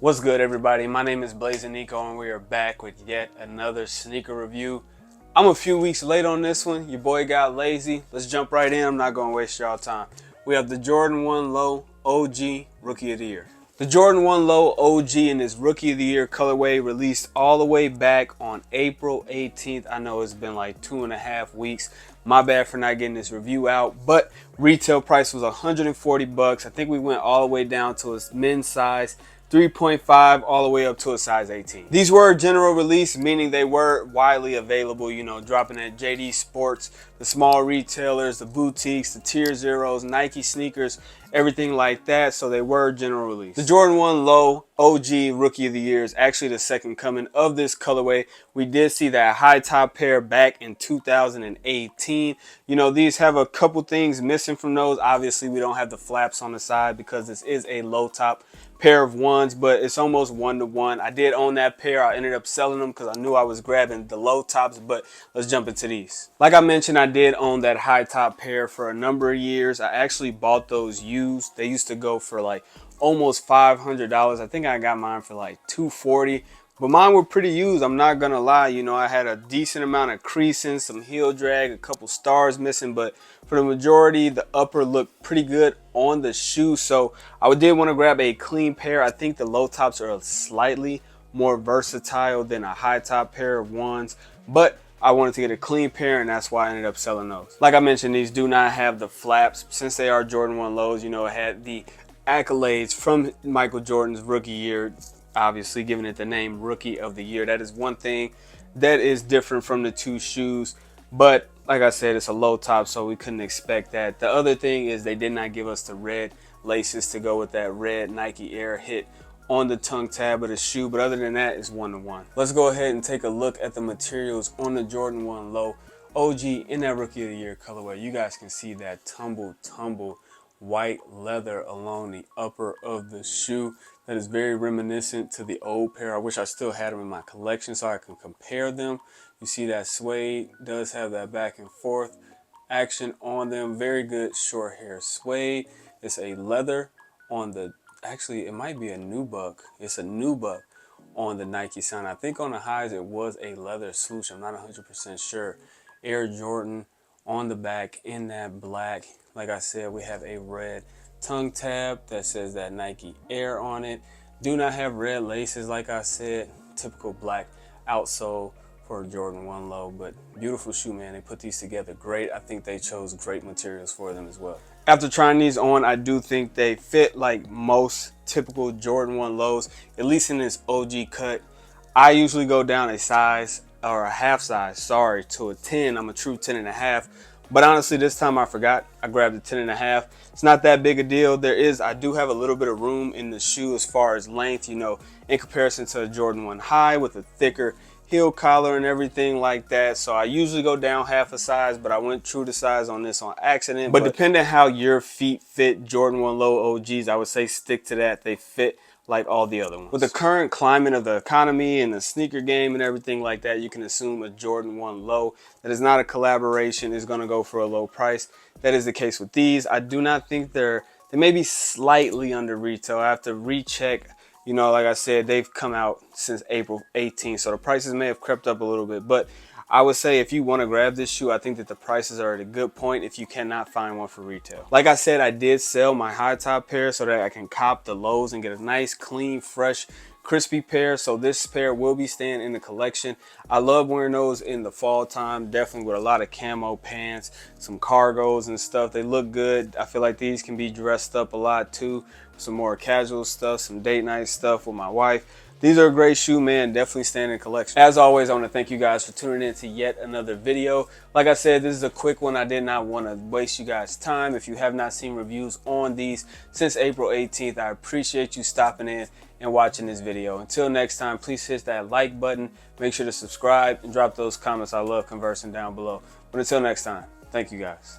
What's good, everybody? My name is Blazing Nico, and we are back with yet another sneaker review. I'm a few weeks late on this one. Your boy got lazy. Let's jump right in. I'm not going to waste y'all time. We have the Jordan 1 Low OG Rookie of the Year. The Jordan 1 Low OG in this Rookie of the Year colorway released all the way back on April 18th. I know it's been like 2.5 weeks. My bad for not getting this review out, but retail price was 140 bucks. I think we went all the way down to a men's size 3.5 all the way up to a size 18. These were general release, meaning they were widely available, dropping at JD Sports, the small retailers, the boutiques, the tier zeros, Nike sneakers, everything like that. So they were general release. The Jordan 1 Low OG Rookie of the Year is actually the second coming of this colorway. We did see that high top pair back in 2018. These have a couple things missing from those. Obviously, we don't have the flaps on the side because this is a low top pair of ones, but it's almost 1-to-1. I did own that pair. I ended up selling them because I knew I was grabbing the low tops, but let's jump into these. Like I mentioned, I did own that high top pair for a number of years. I actually bought those used. They used to go for like almost $500. I think I got mine for like $240. But mine were pretty used, I'm not gonna lie. I had a decent amount of creasing, some heel drag, a couple stars missing, but for the majority, the upper looked pretty good on the shoe. So I did want to grab a clean pair. I think the low tops are slightly more versatile than a high top pair of ones, but I wanted to get a clean pair, and that's why I ended up selling those. Like I mentioned, these do not have the flaps. Since they are Jordan 1 Lows, it had the accolades from Michael Jordan's rookie year, obviously giving it the name Rookie of the Year. That is one thing that is different from the two shoes, but like I said, it's a low top, so we couldn't expect that. The other thing is they did not give us the red laces to go with that red Nike Air hit on the tongue tab of the shoe, but other than that, it's 1-to-1. Let's go ahead and take a look at the materials on the Jordan 1 Low OG in that Rookie of the Year colorway. You guys can see that tumble white leather along the upper of the shoe. That is very reminiscent to the old pair. I wish I still had them in my collection so I can compare them. You see that suede does have that back and forth action on them. Very good short hair suede. It's a leather on the, actually it might be a nubuck. It's a nubuck on the Nike sign. I think on the highs it was a leather swoosh. I'm not 100% sure. Air Jordan on the back in that black. Like I said, we have a red tongue tab that says that Nike Air on it. Do not have red laces, like I said. Typical black outsole for Jordan 1 Low, but beautiful shoe, man. They put these together great. I think they chose great materials for them as well. After trying these on, I do think they fit like most typical Jordan 1 Lows, at least in this OG cut. I usually go down a size, or a half size, sorry, to a 10. I'm a true 10.5. But honestly, this time I forgot. I grabbed a 10.5. It's not that big a deal. I do have a little bit of room in the shoe as far as length, in comparison to a Jordan 1 High with a thicker heel collar and everything like that. So I usually go down half a size, but I went true to size on this on accident. But depending how your feet fit Jordan 1 Low OGs, I would say stick to that. They fit like all the other ones. With the current climate of the economy and the sneaker game and everything like that, you can assume a Jordan 1 Low that is not a collaboration is going to go for a low price. That is the case with these. I do not think they may be slightly under retail. I have to recheck. Like I said, they've come out since April 18th, so the prices may have crept up a little bit, but I would say if you want to grab this shoe, I think that the prices are at a good point if you cannot find one for retail. Like I said, I did sell my high top pair so that I can cop the lows and get a nice, clean, fresh, crispy pair. So this pair will be staying in the collection. I love wearing those in the fall time, definitely with a lot of camo pants, some cargos and stuff. They look good. I feel like these can be dressed up a lot too. Some more casual stuff, some date night stuff with my wife. These are a great shoe, man. Definitely staying in collection. As always, I want to thank you guys for tuning in to yet another video. Like I said, this is a quick one. I did not want to waste you guys' time. If you have not seen reviews on these since April 18th, I appreciate you stopping in and watching this video. Until next time, please hit that like button. Make sure to subscribe and drop those comments. I love conversing down below. But until next time, thank you guys.